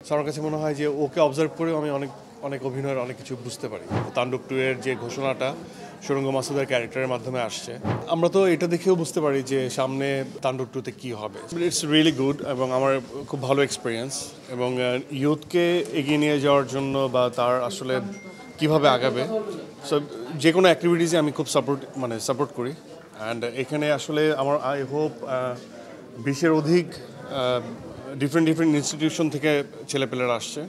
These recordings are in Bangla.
সো আমার কাছে মনে হয় যে ওকে অবজার্ভ করেও আমি অনেক অনেক অভিনয়ের অনেক কিছু বুঝতে পারি। তাণ্ডব 2 এর যে ঘোষণাটা সুরঙ্গ মাসুদের ক্যারেক্টারের মাধ্যমে আসছে, আমরা তো এটা দেখেও বুঝতে পারি যে সামনে তাণ্ডব 2 তে কী হবে। ইটস রিয়েলি গুড এবং আমার খুব ভালো এক্সপিরিয়েন্স এবং ইউথকে এগিয়ে নিয়ে যাওয়ার জন্য বা তার আসলে কীভাবে আগাবে, সো যে কোনো অ্যাক্টিভিটিসে আমি খুব সাপোর্ট করি। অ্যান্ড এখানে আসলে আমার আই হোপ 20-এর অধিক ডিফারেন্ট ইনস্টিটিউশন থেকে ছেলেপেলেরা আসছে।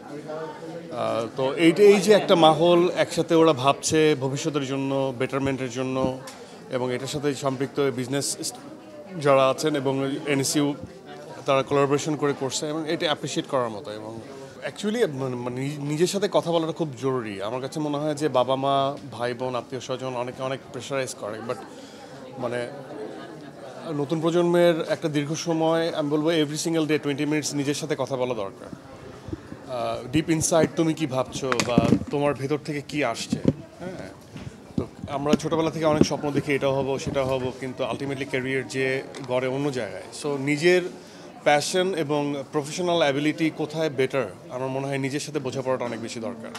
তো এই যে একটা মাহল একসাথে ওরা ভাবছে ভবিষ্যতের জন্য, বেটারমেন্টের জন্য, এবং এটার সাথে সম্পৃক্ত বিজনেস যারা আছেন এবং এনএসইউ তারা কোলাবোরেশন করে করছে এবং এটা অ্যাপ্রিসিয়েট করার মতো। এবং অ্যাকচুয়ালি নিজের সাথে কথা বলাটা খুব জরুরি। আমার কাছে মনে হয় যে বাবা মা, ভাই বোন, আত্মীয় স্বজন অনেক প্রেশারাইজ করে, বাট নতুন প্রজন্মের একটা দীর্ঘ সময় আমি বলবো এভরি সিঙ্গেল ডে 20 মিনিটস নিজের সাথে কথা বলা দরকার। ডিপ ইনসাইড তুমি কি ভাবছো বা তোমার ভেতর থেকে কি আসছে। হ্যাঁ, তো আমরা ছোটোবেলা থেকে অনেক স্বপ্ন দেখি এটা হবো সেটা হবো, কিন্তু আলটিমেটলি ক্যারিয়ার যে গড়ে অন্য জায়গায়। সো নিজের প্যাশন এবং প্রফেশনাল অ্যাবিলিটি কোথায় বেটার, আমার মনে হয় নিজের সাথে বোঝাপড়াটা অনেক বেশি দরকার।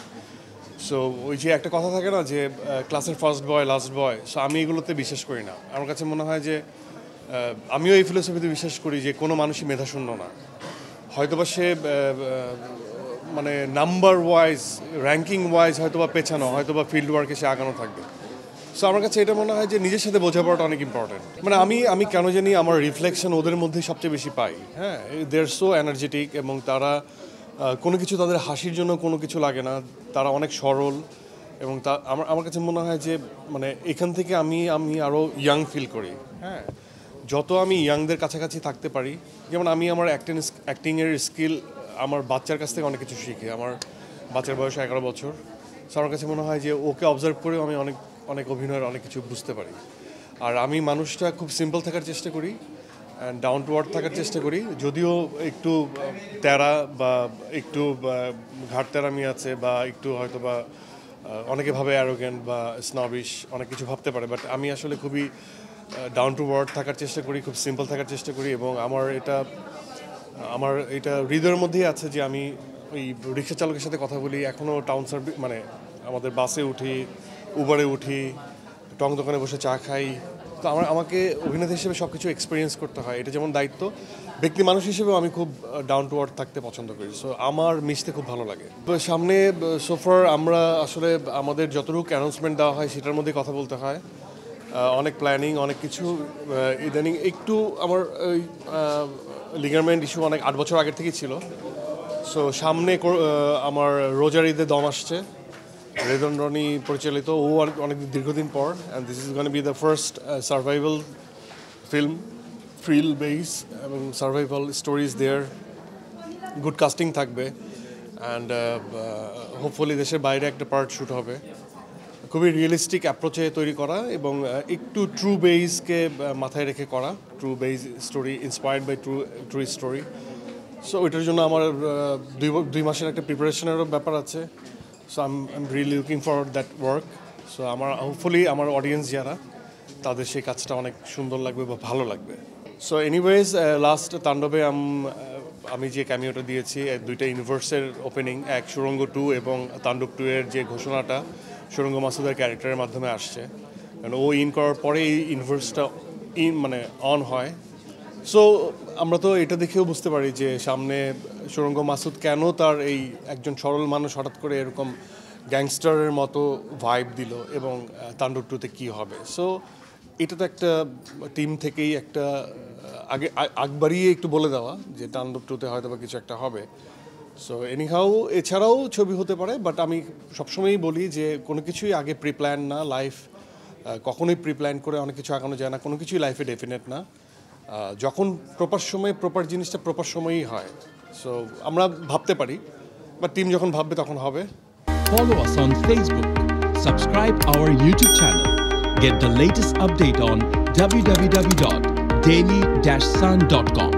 সো ওই যে একটা কথা থাকে না যে ক্লাসের ফার্স্ট বয় লাস্ট বয়, সো আমি এগুলোতে বিশ্বাস করি না। আমার কাছে মনে হয় যে আমিও এই ফিলোসফিতে বিশ্বাস করি যে কোনো মানুষই মেধাশূন্য না। হয়তোবা সে নাম্বার ওয়াইজ, র্যাঙ্কিং ওয়াইজ হয়তোবা পেছানো, হয়তোবা ফিল্ড ওয়ার্কে সে আগানো থাকবে। সো আমার কাছে এটা মনে হয় যে নিজের সাথে বোঝাপড়াটা অনেক ইম্পর্টেন্ট। আমি কেন জানি আমার রিফ্লেকশন ওদের মধ্যে সবচেয়ে বেশি পাই। হ্যাঁ, দে আর সো এনার্জেটিক এবং তারা কোনো কিছু তাদের হাসির জন্য কোনো কিছু লাগে না, তারা অনেক সরল এবং আমার কাছে মনে হয় যে এখান থেকে আমি আরও ইয়াং ফিল করি। হ্যাঁ, যত আমি ইয়াংদের কাছাকাছি থাকতে পারি, যেমন আমি আমার অ্যাক্টিংয়ের স্কিল আমার বাচ্চার কাছ থেকে অনেক কিছু শিখি। আমার বাচ্চার বয়স 11 বছর। সো আমার কাছে মনে হয় যে ওকে অবজার্ভ করেও আমি অনেক অভিনয়ের অনেক কিছু বুঝতে পারি। আর আমি মানুষটা খুব সিম্পল থাকার চেষ্টা করি অ্যান্ড ডাউন টু আর্থ থাকার চেষ্টা করি, যদিও একটু তেরা বা একটু ঘাটতেরামি আছে বা একটু হয়তো বা অনেকে ভাবে অ্যারোগেন্ট বা স্নবিশ, অনেক কিছু ভাবতে পারে, বাট আমি আসলে খুবই ডাউন টু আর্থ থাকার চেষ্টা করি, খুব সিম্পল থাকার চেষ্টা করি। এবং আমার এটা হৃদয়ের মধ্যেই আছে যে আমি ওই রিক্সা চালকের সাথে কথা বলি, এখনও টাউন সার্ভিস আমাদের বাসে উঠি, উবারে উঠি, টং দোকানে বসে চা খাই। তো আমাকে অভিনেতা হিসেবে সব কিছু এক্সপিরিয়েন্স করতে হয়, এটা যেমন দায়িত্ব। ব্যক্তি মানুষ হিসেবেও আমি খুব ডাউন টু আর্থ থাকতে পছন্দ করি। সো আমার মিশতে খুব ভালো লাগে। তো সামনে সোফার আমরা আসলে আমাদের যতটুকু অ্যানাউন্সমেন্ট দেওয়া হয় সেটার মধ্যে কথা বলতে হয়, অনেক প্ল্যানিং, অনেক কিছু। ইদানিং একটু আমার ওই লিগারমেন্ট ইস্যু অনেক 8 বছর আগের থেকেই ছিল। সো সামনে আমার রোজার ঈদে দম আসছে, রেদন রনি পরিচালিত, ও অনেক দীর্ঘদিন পর, and this is gonna be the first survival film, thrill base এবং সার্ভাইভাল স্টোরিজ দেয়ার, গুড কাস্টিং থাকবে অ্যান্ড হোপফুলি দেশের বাইরে একটা পার্ট শ্যুট হবে। খুবই রিয়েলিস্টিক অ্যাপ্রোচে তৈরি করা এবং একটু ট্রু বেসকে মাথায় রেখে করা, true base story inspired by true story. So ওইটার জন্য আমার 2 মাসের একটা প্রিপারেশনেরও ব্যাপার আছে। So I am really looking for that work. So আমার হোপফুলি আমার অডিয়েন্স যারা, তাদের সেই কাজটা অনেক সুন্দর লাগবে বা ভালো লাগবে। সো এনিওয়েজ, লাস্ট তাণ্ডবে আমি যে ক্যামিওটা দিয়েছি, 2টা ইউনিভার্সের ওপেনিং, এক সুরঙ্গ 2 এবং তাণ্ডব 2 এর যে ঘোষণাটা সুরঙ্গ মাসুদের ক্যারেক্টারের মাধ্যমে আসছে, কারণ ও ইন করার পরে এই ইউনিভার্সটা অন হয়। সো আমরা তো এটা দেখেও বুঝতে পারি যে সামনে সুরঙ্গ মাসুদ কেন তার এই একজন সরল মানুষ হঠাৎ করে এরকম গ্যাংস্টারের মতো ভাইব দিল এবং তাণ্ডব 2 তে কী হবে। সো এটা তো একটা টিম থেকেই একটা আগ বাড়িয়ে একটু বলে দেওয়া যে তাণ্ডব 2 তে হয়তো বা কিছু একটা হবে। সো এনিহাউ এছাড়াও ছবি হতে পারে, বাট আমি সবসময়ই বলি যে কোনো কিছুই আগে প্রিপ্ল্যান না। লাইফ কখনোই প্রিপ্ল্যান করে অনেক কিছু আগানো যায় না, কোনো কিছুই লাইফে ডেফিনেট না। যখন প্রপার সময়ে প্রপার জিনিসটা প্রপার সময়ই হয়। সো আমরা ভাবতে পারি, বাট টিম যখন ভাববে তখন হবে। Follow us on Facebook. Subscribe our YouTube channel. Get the latest update on www.daily-sun.com.